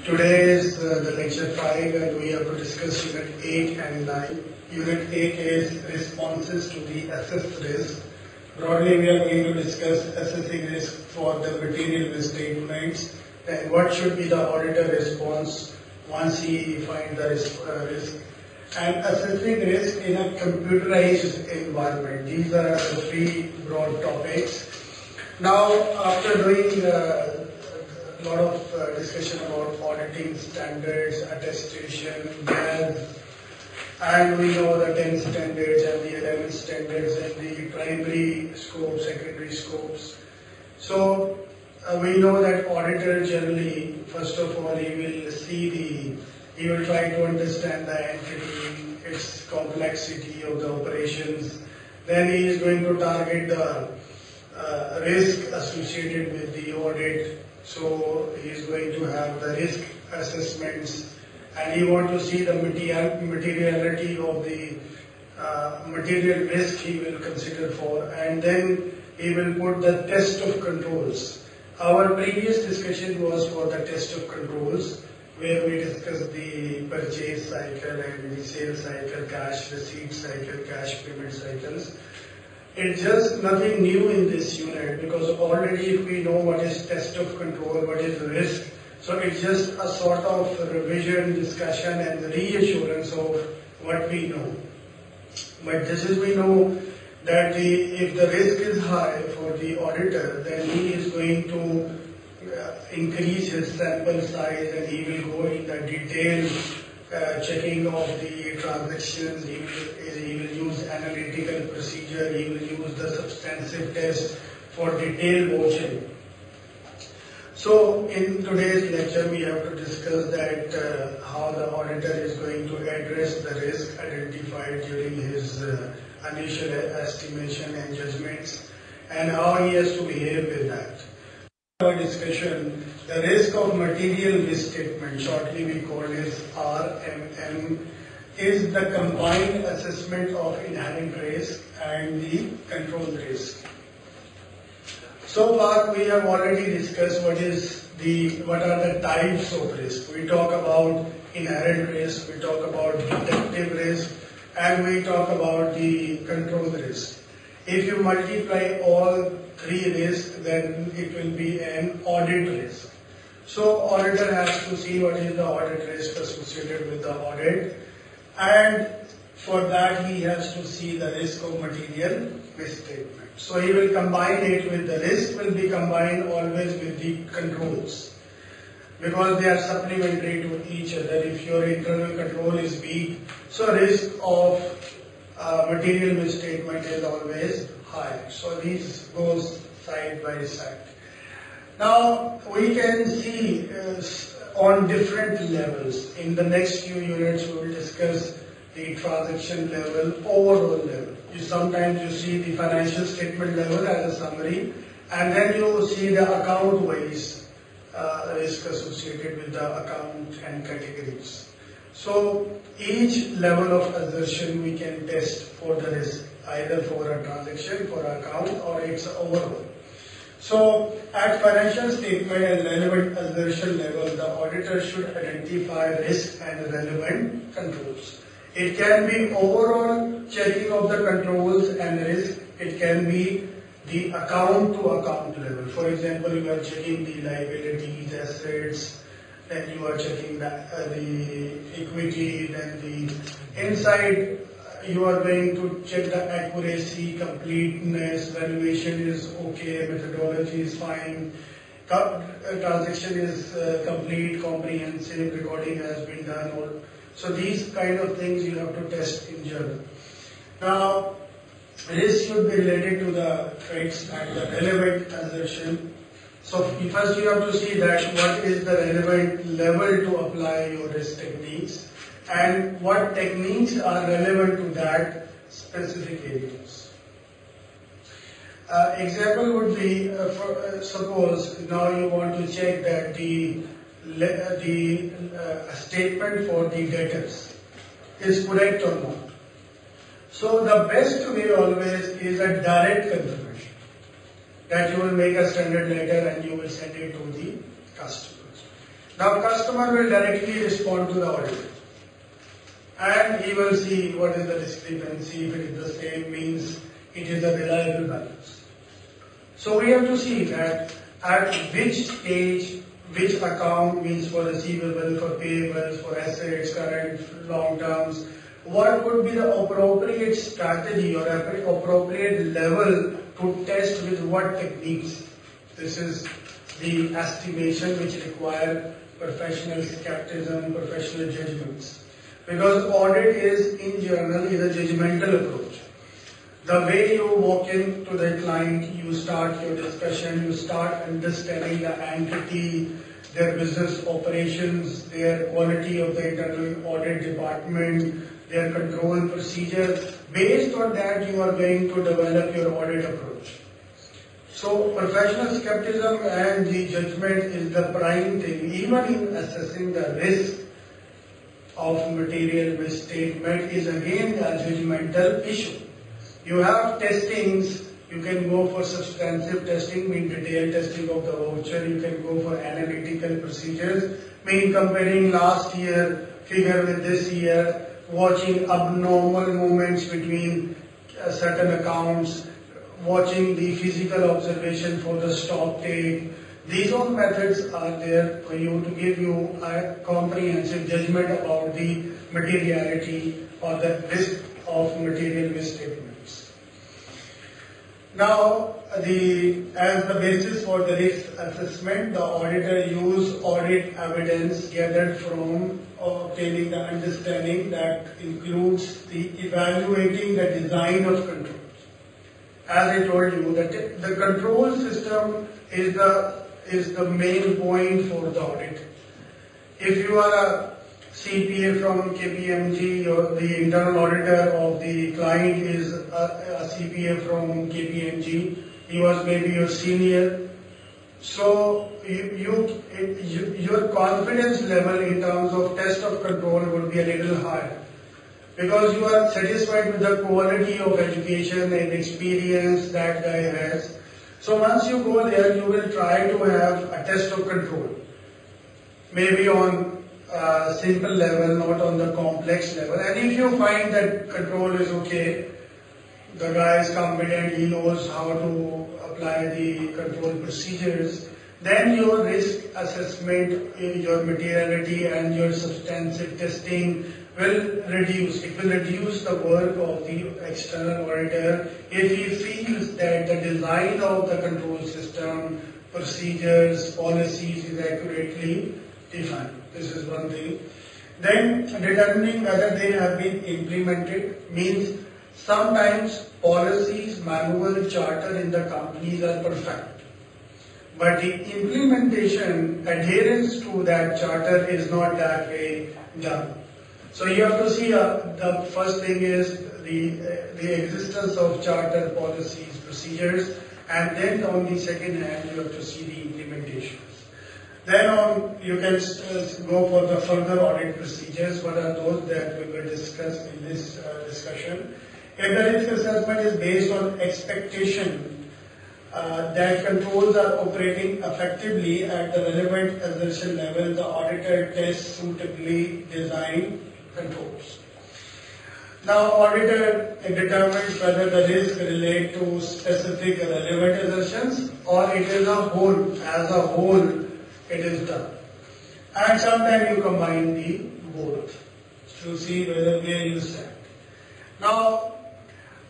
Today is the lecture 5 and we have to discuss Unit 8 and 9. Unit 8 is responses to the assessed risk. Broadly, we are going to discuss assessing risk for the material misstatements and what should be the auditor response once he finds the risk. And assessing risk in a computerized environment. These are the three broad topics. Now, after doing a lot of discussion about auditing standards, attestation, GAS, and we know the 10 standards and the 11 standards and the primary scope, secondary scopes. So we know that auditor generally, first of all, he will try to understand the entity, its complexity of the operations. Then he is going to target the risk associated with the audit. So he is going to have the risk assessments, and he wants to see the materiality of the material risk he will consider for, and then he will put the test of controls. Our previous discussion was for the test of controls, where we discussed the purchase cycle and the sales cycle, cash receipt cycle, cash payment cycles. It's just nothing new in this unit, because already if we know what is test of control, what is risk, so it's just a sort of revision, discussion and reassurance of what we know. But this is, we know that if the risk is high for the auditor, then he is going to increase his sample size and he will go in the detailed checking of the transactions. He will use analytical procedure, he will use the substantive test for detailed watching. So in today's lecture we have to discuss that how the auditor is going to address the risk identified during his initial estimation and judgments, and how he has to behave with that. Our discussion, the risk of material misstatement, shortly we call it RMM, is the combined assessment of inherent risk and the control risk. So far we have already discussed what are the types of risk. We talk about inherent risk, we talk about detective risk, and we talk about the control risk. If you multiply all three risks, then it will be an audit risk. So auditor has to see what is the audit risk associated with the audit, and for that he has to see the risk of material misstatement. So he will combine it with the risk, will be combined always with the controls, because they are supplementary to each other. If your internal control is weak, so risk of material misstatement is always high. So these goes side by side. Now we can see on different levels. In the next few units we will discuss the transaction level, overall level. Sometimes you see the financial statement level as a summary, and then you see the account wise risk associated with the account and categories. So each level of assertion we can test for the risk, either for a transaction, for an account, or its overall. So at financial statement and relevant assertion level, the auditor should identify risk and relevant controls. It can be overall checking of the controls and risk. It can be the account to account level. For example, you are checking the liabilities, assets, then you are checking the equity, then the inside you are going to check the accuracy, completeness, valuation is okay, methodology is fine, transaction is complete, comprehensive, recording has been done. So these kind of things you have to test in general. Now, risk should be related to the threats and the relevant assertion. So first you have to see that what is the relevant level to apply your risk techniques, and what techniques are relevant to that specific areas. Example would be, suppose now you want to check that the statement for the debtors is correct or not. So the best way always is a direct confirmation. that you will make a standard letter and you will send it to the customers. Now customer will directly respond to the audit and he will see what is the discrepancy. If it is the same, means it is a reliable balance. So we have to see that at which stage, which account means for receivable, for payables, for assets, current, long terms, what would be the appropriate strategy or appropriate level to test with what techniques. This is the estimation which require professional skepticism, professional judgments. Because audit is in general is a judgmental approach. The way you walk into the client, you start your discussion, you start understanding the entity, their business operations, their quality of the internal audit department, their control procedures. Based on that, you are going to develop your audit approach. So professional skepticism and the judgment is the prime thing. Even in assessing the risk of material misstatement is again a judgmental issue. You have testings, you can go for substantive testing, mean detailed testing of the voucher, you can go for analytical procedures, mean comparing last year figure with this year, watching abnormal movements between certain accounts, watching the physical observation for the stock take. These all methods are there for you to give you a comprehensive judgment about the materiality or the risk of material misstatements. Now, as the basis for the risk assessment, the auditor use audit evidence gathered from obtaining the understanding that includes the evaluating the design of controls. As I told you, that the control system is the main point for the audit. If you are a CPA from KPMG or the internal auditor of the client is a CPA from KPMG, he was maybe your senior. So your confidence level in terms of test of control would be a little higher. Because you are satisfied with the quality of education and experience that guy has. So once you go there, you will try to have a test of control. Maybe on a simple level, not on the complex level. And if you find that control is okay, the guy is competent, he knows how to apply the control procedures, then your risk assessment, your materiality and your substantive testing will reduce. It will reduce the work of the external auditor if he feels that the design of the control system, procedures, policies is accurately defined. This is one thing. Then determining whether they have been implemented means sometimes policies, manual, charter in the companies are perfect. But the implementation, adherence to that charter is not that way done. So you have to see the first thing is the existence of charter policies, procedures, and then on the second hand you have to see the implementations. Then you can go for the further audit procedures. What are those that we will discuss in this discussion? If the risk assessment is based on expectation that controls are operating effectively at the relevant assertion level, the auditor tests suitably designed controls. Now, auditor determines whether the risk relate to specific relevant assertions or it is a whole, as a whole it is done. And sometimes you combine the both to see whether where you stand. Now,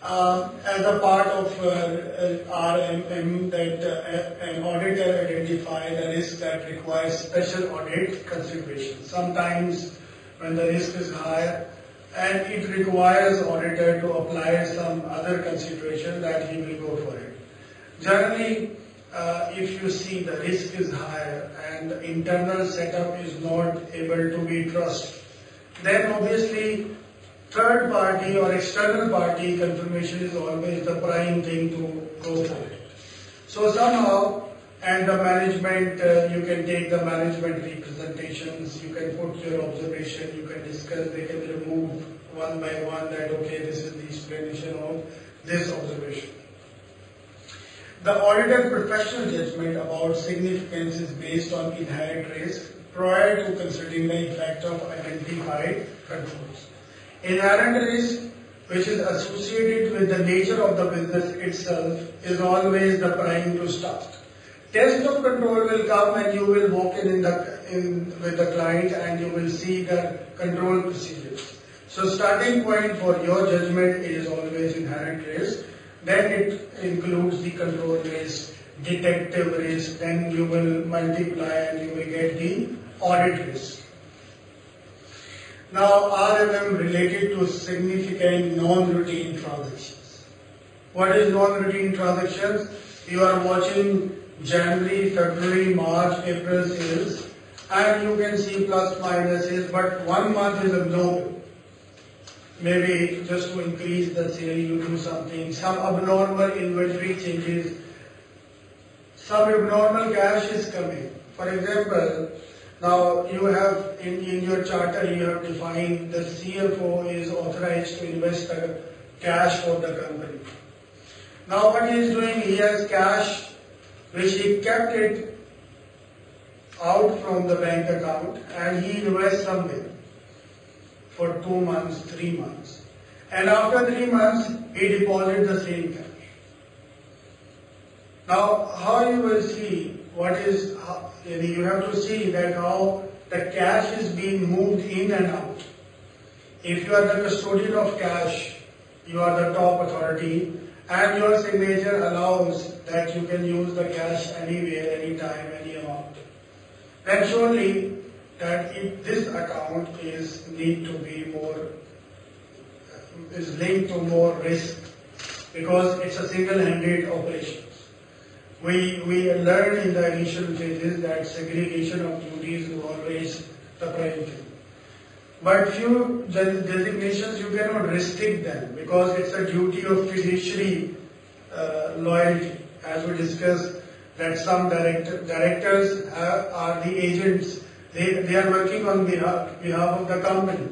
as a part of RMM, that an auditor identify the risk that requires special audit consideration. Sometimes when the risk is higher and it requires auditor to apply some other consideration, that he will go for it. Generally, if you see the risk is higher and the internal setup is not able to be trusted, then obviously third party or external party confirmation is always the prime thing to go for it. So somehow, and the management, you can take the management representations, you can put your observation, you can discuss, they can remove one by one that okay, this is the explanation of this observation. The auditor's professional judgment about significance is based on inherent risk prior to considering the effect of identified controls. Inherent risk, which is associated with the nature of the business itself, is always the prime to start. Test of control will come and you will walk in with the client and you will see the control procedures. So starting point for your judgment is always inherent risk. Then it includes the control risk, detective risk, then you will multiply and you will get the audit risk. Now RMM related to significant non-routine transactions. What is non-routine transactions? You are watching January, February, March, April sales and you can see plus minuses, but 1 month is abnormal. Maybe just to increase the sale you do something, some abnormal inventory changes, some abnormal cash is coming. For example, now you have in your charter you have defined the CFO is authorized to invest the cash for the company. Now what he is doing, he has cash which he kept it out from the bank account and he invests somewhere for 2 months, 3 months. And after 3 months, he deposits the same cash. Now, how you will see you have to see that how the cash is being moved in and out. If you are the custodian of cash, you are the top authority, and your signature allows that you can use the cash anywhere, anytime, any amount. Then surely that if this account is linked to more risk because it's a single-handed operation. We learned in the initial phases that segregation of duties is always the prime thing. But few designations you cannot restrict them because it's a duty of fiduciary loyalty. As we discussed, that some directors are the agents. They are working on behalf of the company,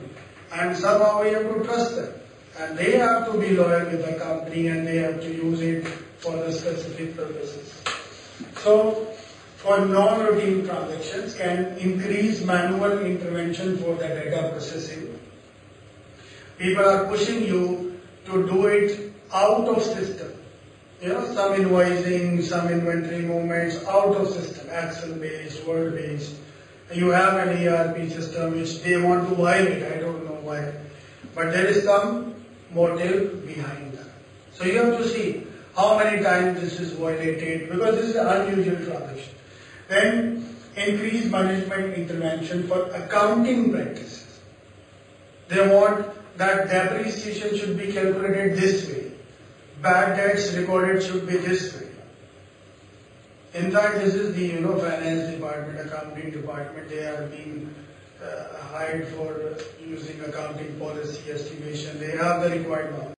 and somehow we have to trust them, and they have to be loyal with the company and they have to use it for the specific purposes. So, for non-routine transactions can increase manual intervention for the data processing. People are pushing you to do it out of system. Some invoicing, some inventory movements out of system, Excel-based, Word-based. You have an ERP system which they want to violate, I don't know why. But there is some motive behind that. So you have to see how many times this is violated because this is an unusual transaction. Then increase management intervention for accounting practices. They want that depreciation should be calculated this way. Bad debts recorded should be this way. In fact, this is the finance department, accounting department. They are being hired for using accounting policy estimation. They have the required knowledge.